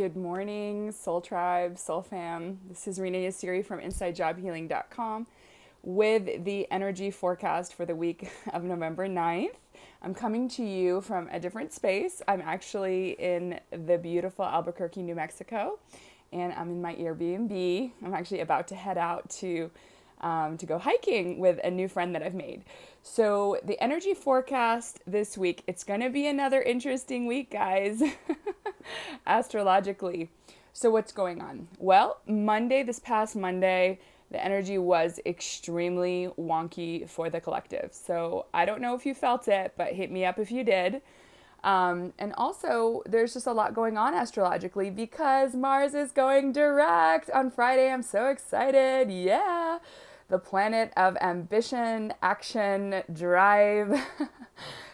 Good morning, Soul Tribe, Soul Fam. This is Rena Yassiri from InsideJobHealing.com with the energy forecast for the week of November 9th. I'm coming to you from a different space. I'm actually in the beautiful Albuquerque, New Mexico, and I'm in my Airbnb. I'm actually about to head out to go hiking with a new friend that I've made. So the energy forecast this week, it's going to be another interesting week, guys, astrologically. So what's going on? Well, this past Monday, the energy was extremely wonky for the collective. So I don't know if you felt it, but hit me up if you did. And also, there's just a lot going on astrologically because Mars is going direct on Friday. I'm so excited. Yeah. The planet of ambition, action, drive.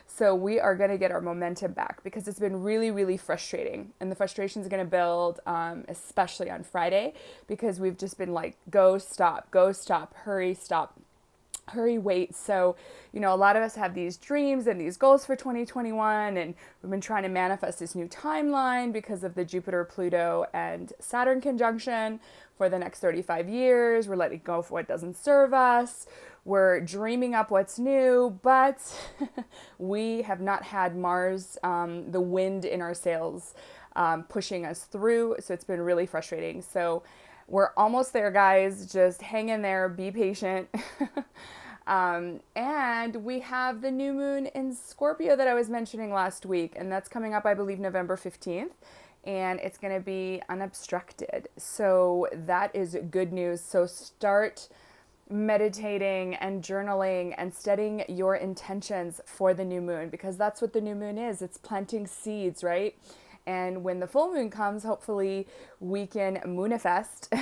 So we are going to get our momentum back because it's been really, really frustrating. And the frustration is going to build, especially on Friday, because we've just been like, go, stop, hurry, stop, hurry, wait. So, a lot of us have these dreams and these goals for 2021, and we've been trying to manifest this new timeline because of the Jupiter, Pluto, and Saturn conjunction for the next 35 years. We're letting go of what doesn't serve us. We're dreaming up what's new, but we have not had Mars, the wind in our sails, pushing us through. So it's been really frustrating. So we're almost there, guys. Just hang in there, be patient. And we have the new moon in Scorpio that I was mentioning last week, and that's coming up, I believe, November 15th, and it's going to be unobstructed. So that is good news. So start meditating and journaling and setting your intentions for the new moon, because that's what the new moon is. It's planting seeds, right? And when the full moon comes, hopefully we can manifest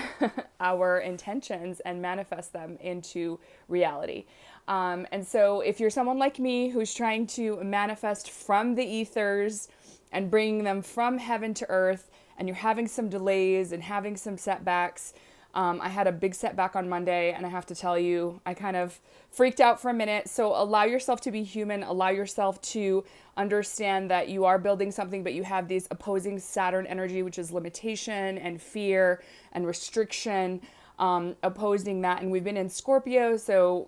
our intentions and manifest them into reality. And so if you're someone like me who's trying to manifest from the ethers and bringing them from heaven to earth, and you're having some delays and having some setbacks, I had a big setback on Monday, and I have to tell you, I kind of freaked out for a minute. So allow yourself to be human. Allow yourself to understand that you are building something, but you have these opposing Saturn energy, which is limitation and fear and restriction, opposing that. And we've been in Scorpio, so,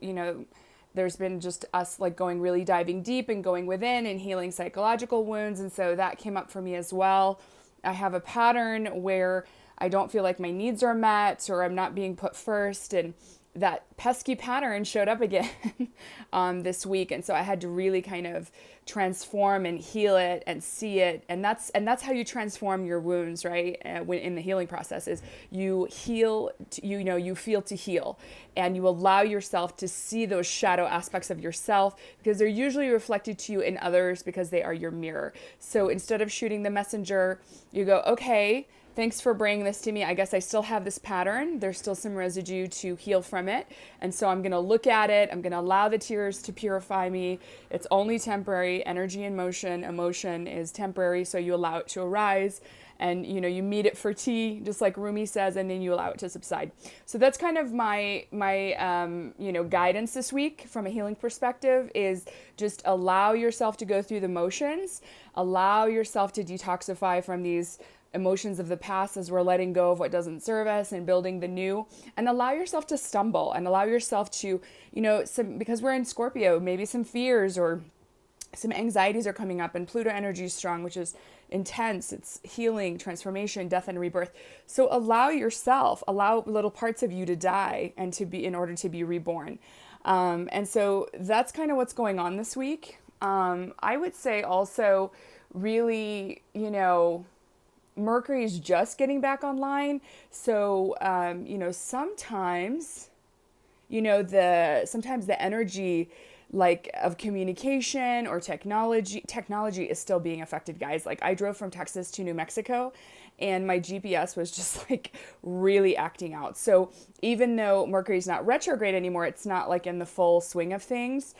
there's been just us like going really diving deep and going within and healing psychological wounds. And so that came up for me as well. I have a pattern where I don't feel like my needs are met or I'm not being put first. And that pesky pattern showed up again this week. And so I had to really kind of transform and heal it and see it. And that's how you transform your wounds, right? When in the healing process is you heal, you feel to heal, and you allow yourself to see those shadow aspects of yourself, because they're usually reflected to you in others because they are your mirror. So instead of shooting the messenger, you go, okay, thanks for bringing this to me. I guess I still have this pattern. There's still some residue to heal from it. And so I'm going to look at it. I'm going to allow the tears to purify me. It's only temporary. Energy and motion. Emotion is temporary. So you allow it to arise, and you meet it for tea, just like Rumi says, and then you allow it to subside. So that's kind of my guidance this week from a healing perspective, is just allow yourself to go through the motions. Allow yourself to detoxify from these emotions of the past as we're letting go of what doesn't serve us and building the new, and allow yourself to stumble and allow yourself to, because we're in Scorpio, maybe some fears or some anxieties are coming up, and Pluto energy is strong, which is intense. It's healing, transformation, death, and rebirth. So allow little parts of you to die and to be, in order to be reborn. And so that's kind of what's going on this week. I would say also really, Mercury's just getting back online. So, sometimes the energy like of communication or technology is still being affected, guys. Like I drove from Texas to New Mexico, and my GPS was just like really acting out. So even though Mercury's not retrograde anymore, it's not like in the full swing of things.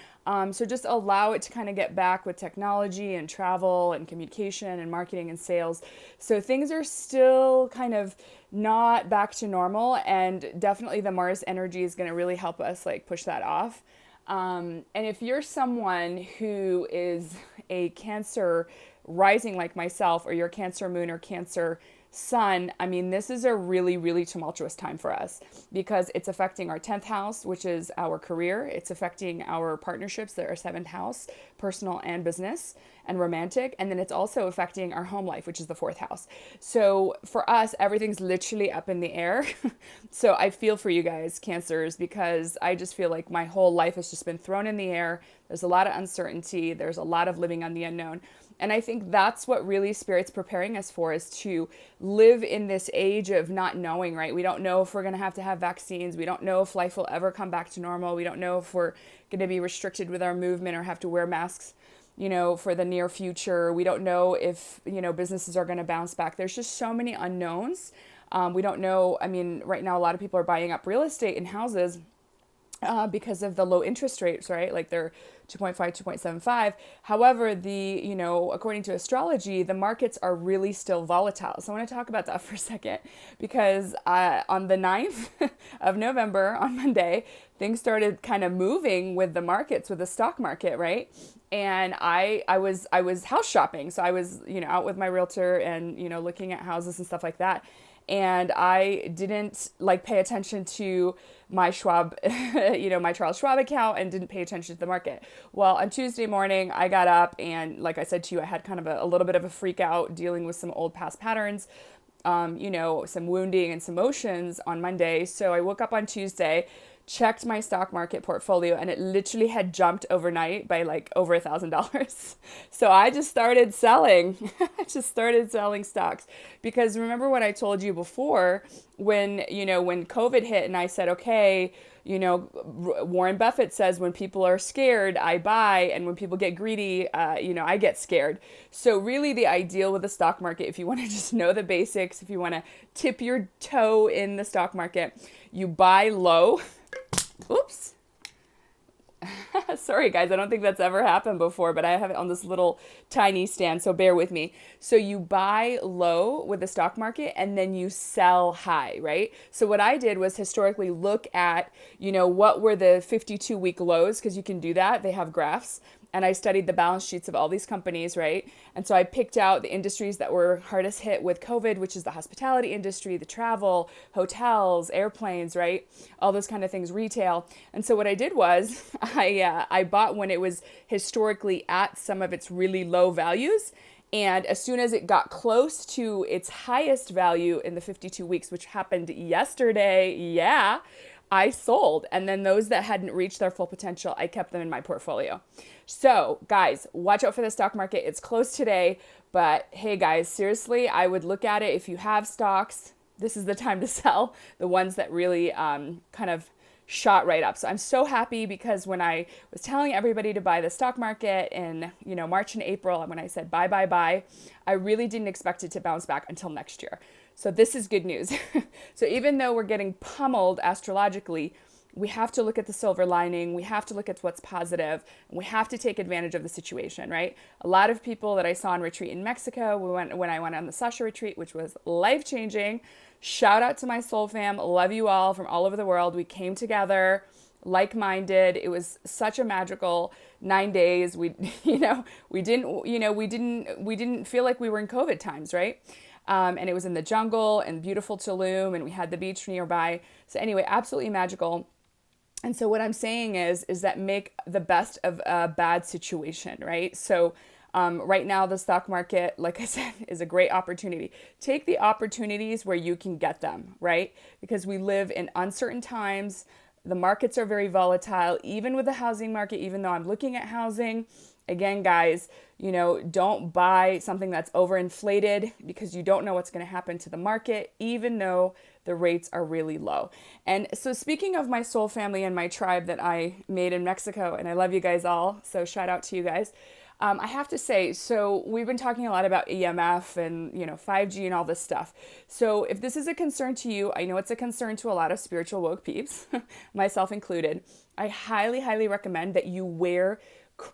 So just allow it to kind of get back with technology and travel and communication and marketing and sales. So things are still kind of not back to normal, and definitely the Mars energy is going to really help us like push that off. And if you're someone who is a Cancer rising like myself, or you're Cancer moon or Cancer sun, I mean, this is a really, really tumultuous time for us because it's affecting our 10th house, which is our career. It's affecting our partnerships that are 7th house, personal and business and romantic. And then it's also affecting our home life, which is the 4th house. So for us, everything's literally up in the air. So I feel for you guys, Cancers, because I just feel like my whole life has just been thrown in the air. There's a lot of uncertainty. There's a lot of living on the unknown. And I think that's what really Spirit's preparing us for, is to live in this age of not knowing, right? We don't know if we're going to have vaccines. We don't know if life will ever come back to normal. We don't know if we're going to be restricted with our movement or have to wear masks, for the near future. We don't know if, businesses are going to bounce back. There's just so many unknowns. We don't know. I mean, right now, a lot of people are buying up real estate and houses because of the low interest rates, right? Like they're 2.5, 2.75. However, according to astrology, the markets are really still volatile. So I want to talk about that for a second, because on the 9th of November, on Monday, things started kind of moving with the markets, with the stock market, right? And I was house shopping. So I was, out with my realtor and, looking at houses and stuff like that. And I didn't pay attention to my Schwab, my Charles Schwab account, and didn't pay attention to the market. Well, on Tuesday morning, I got up and, like I said to you, I had kind of a little bit of a freak out dealing with some old past patterns, some wounding and some emotions on Monday. So I woke up on Tuesday, checked my stock market portfolio, and it literally had jumped overnight by over $1,000. So I just started selling. I just started selling stocks, because remember what I told you before, when COVID hit and I said, okay, Warren Buffett says when people are scared, I buy, and when people get greedy, I get scared. So really the ideal with the stock market, if you want to just know the basics, if you want to tip your toe in the stock market, you buy low. Oops. Sorry, guys. I don't think that's ever happened before, but I have it on this little tiny stand, so bear with me. So you buy low with the stock market, and then you sell high, right? So what I did was historically look at, what were the 52-week lows, because you can do that. They have graphs. And I studied the balance sheets of all these companies, right? And so I picked out the industries that were hardest hit with COVID, which is the hospitality industry, the travel, hotels, airplanes, right? All those kind of things, retail. And so what I did was I bought when it was historically at some of its really low values. And as soon as it got close to its highest value in the 52 weeks, which happened yesterday, I sold. And then those that hadn't reached their full potential, I kept them in my portfolio. So guys, watch out for the stock market. It's closed today, but hey guys, seriously, I would look at it. If you have stocks, this is the time to sell the ones that really kind of shot right up. So I'm so happy, because when I was telling everybody to buy the stock market in, March and April, and when I said buy, I really didn't expect it to bounce back until next year. So this is good news. So even though we're getting pummeled astrologically, we have to look at the silver lining. We have to look at what's positive, and we have to take advantage of the situation, right? A lot of people that I saw on retreat in Mexico, when I went on the Sasha retreat, which was life-changing. Shout out to my soul fam. Love you all from all over the world. We came together like-minded. It was such a magical 9 days. We didn't feel like we were in COVID times, right? And it was in the jungle and beautiful Tulum, and we had the beach nearby. So anyway, absolutely magical. And so what I'm saying is that make the best of a bad situation, right? So right now, the stock market, like I said, is a great opportunity. Take the opportunities where you can get them, right? Because we live in uncertain times. The markets are very volatile, even with the housing market, even though I'm looking at housing. Again, guys, don't buy something that's overinflated, because you don't know what's going to happen to the market, even though the rates are really low. And so speaking of my soul family and my tribe that I made in Mexico, and I love you guys all, so shout out to you guys. I have to say, so we've been talking a lot about EMF and, 5G and all this stuff. So if this is a concern to you, I know it's a concern to a lot of spiritual woke peeps, myself included. I highly, highly recommend that you wear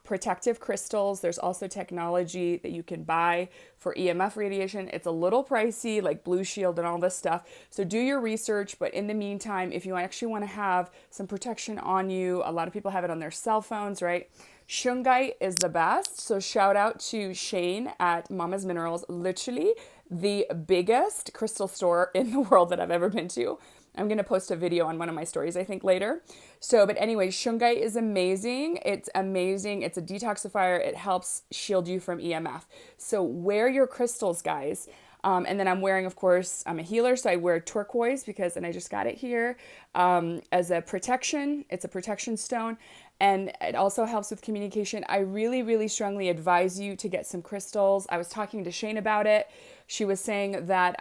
protective crystals. There's also technology that you can buy for EMF radiation. It's a little pricey, like Blue Shield and all this stuff. So do your research. But in the meantime, if you actually want to have some protection on you, a lot of people have it on their cell phones, right? Shungite is the best. So shout out to Shane at Mama's Minerals, literally the biggest crystal store in the world that I've ever been to. I'm going to post a video on one of my stories, I think, later. So, but anyway, Shungite is amazing. It's amazing. It's a detoxifier. It helps shield you from EMF. So wear your crystals, guys. And then I'm wearing, of course, I'm a healer, so I wear turquoise because, and I just got it here, as a protection. It's a protection stone. And it also helps with communication. I really, really strongly advise you to get some crystals. I was talking to Shane about it. She was saying that,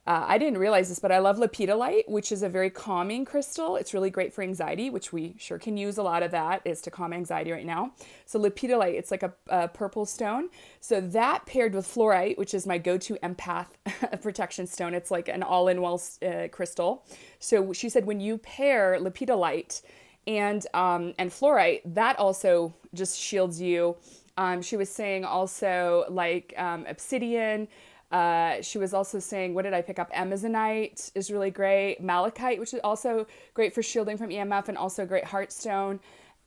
I didn't realize this, but I love lepidolite, which is a very calming crystal. It's really great for anxiety, which we sure can use a lot of that is to calm anxiety right now. So lepidolite, it's like a purple stone. So that paired with fluorite, which is my go-to empath protection stone. It's like an all-in-one crystal. So she said when you pair lepidolite and fluorite, that also just shields you. She was saying also like obsidian. She was also saying, what did I pick up? Amazonite is really great. Malachite, which is also great for shielding from EMF and also great heartstone.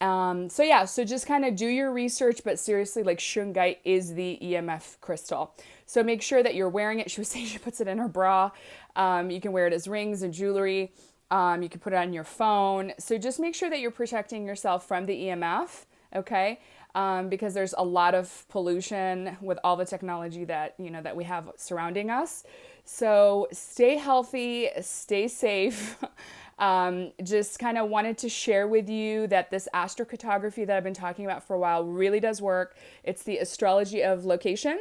So just kind of do your research, but seriously, like shungite is the EMF crystal. So make sure that you're wearing it. She was saying she puts it in her bra. You can wear it as rings and jewelry. You can put it on your phone. So just make sure that you're protecting yourself from the EMF, okay? Because there's a lot of pollution with all the technology that, that we have surrounding us. So stay healthy, stay safe. Just kind of wanted to share with you that this astrocartography that I've been talking about for a while really does work. It's the astrology of location.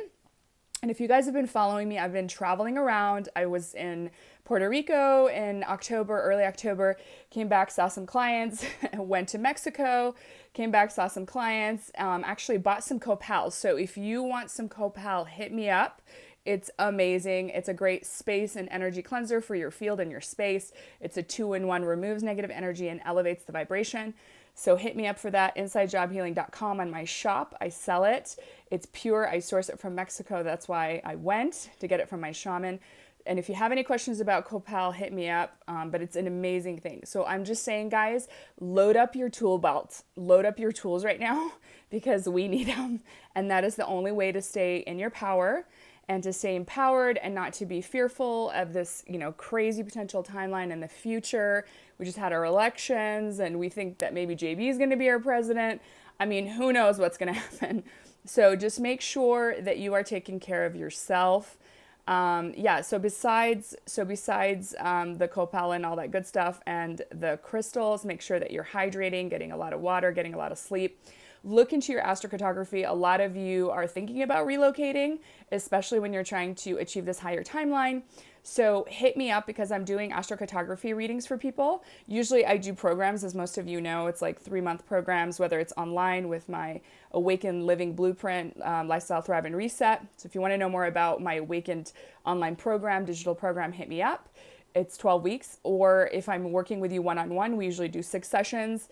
And if you guys have been following me, I've been traveling around. I was in Puerto Rico in October, early October, came back, saw some clients, went to Mexico, came back, saw some clients, actually bought some copal. So if you want some copal, hit me up. It's amazing. It's a great space and energy cleanser for your field and your space. It's a 2-in-1, removes negative energy and elevates the vibration. So hit me up for that, insidejobhealing.com on my shop. I sell it. It's pure. I source it from Mexico. That's why I went to get it from my shaman. And if you have any questions about copal, hit me up. But it's an amazing thing. So I'm just saying, guys, load up your tool belt. Load up your tools right now because we need them. And that is the only way to stay in your power and to stay empowered and not to be fearful of this, crazy potential timeline in the future. We just had our elections and we think that maybe JB is going to be our president. I mean, who knows what's going to happen. So just make sure that you are taking care of yourself. So besides the copal and all that good stuff and the crystals, make sure that you're hydrating, getting a lot of water, getting a lot of sleep. Look into your astrocartography. A lot of you are thinking about relocating, especially when you're trying to achieve this higher timeline. So hit me up because I'm doing astrocartography readings for people. Usually I do programs, as most of you know. It's like 3-month programs, whether it's online with my Awakened Living Blueprint, Lifestyle Thrive and Reset. So if you want to know more about my Awakened online program, digital program, hit me up. It's 12 weeks, or if I'm working with you one-on-one, we usually do 6 sessions,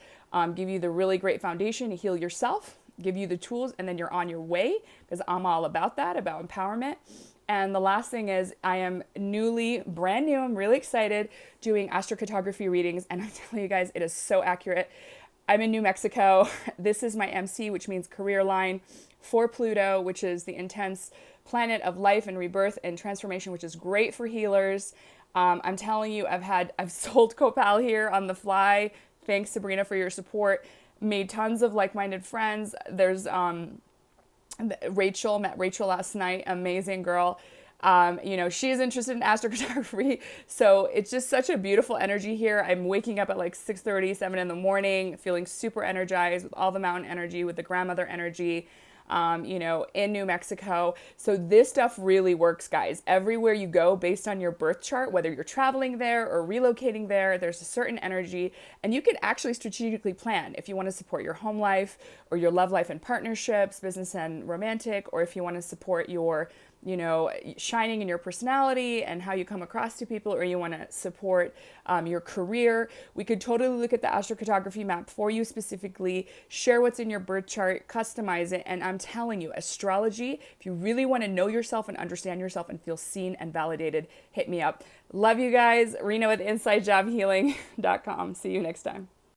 give you the really great foundation to heal yourself, give you the tools, and then you're on your way, because I'm all about that, about empowerment. And the last thing is I am brand new, I'm really excited, doing astrocartography readings, and I'm telling you guys, it is so accurate. I'm in New Mexico. This is my MC, which means career line, for Pluto, which is the intense planet of life and rebirth and transformation, which is great for healers. I'm telling you, I've sold copal here on the fly. Thanks, Sabrina, for your support. Made tons of like-minded friends. There's Rachel, met Rachel last night. Amazing girl. She's interested in astrocartography. So it's just such a beautiful energy here. I'm waking up at like 6:30, 7 in the morning, feeling super energized with all the mountain energy, with the grandmother energy. In New Mexico. So this stuff really works, guys. Everywhere you go, based on your birth chart, whether you're traveling there or relocating there, there's a certain energy, and you can actually strategically plan if you want to support your home life or your love life and partnerships, business and romantic, or if you want to support your shining in your personality and how you come across to people, or you want to support your career. We could totally look at the astrocartography map for you specifically, share what's in your birth chart, customize it. And I'm telling you, astrology, if you really want to know yourself and understand yourself and feel seen and validated, hit me up. Love you guys. Rena with InsideJobHealing.com. See you next time.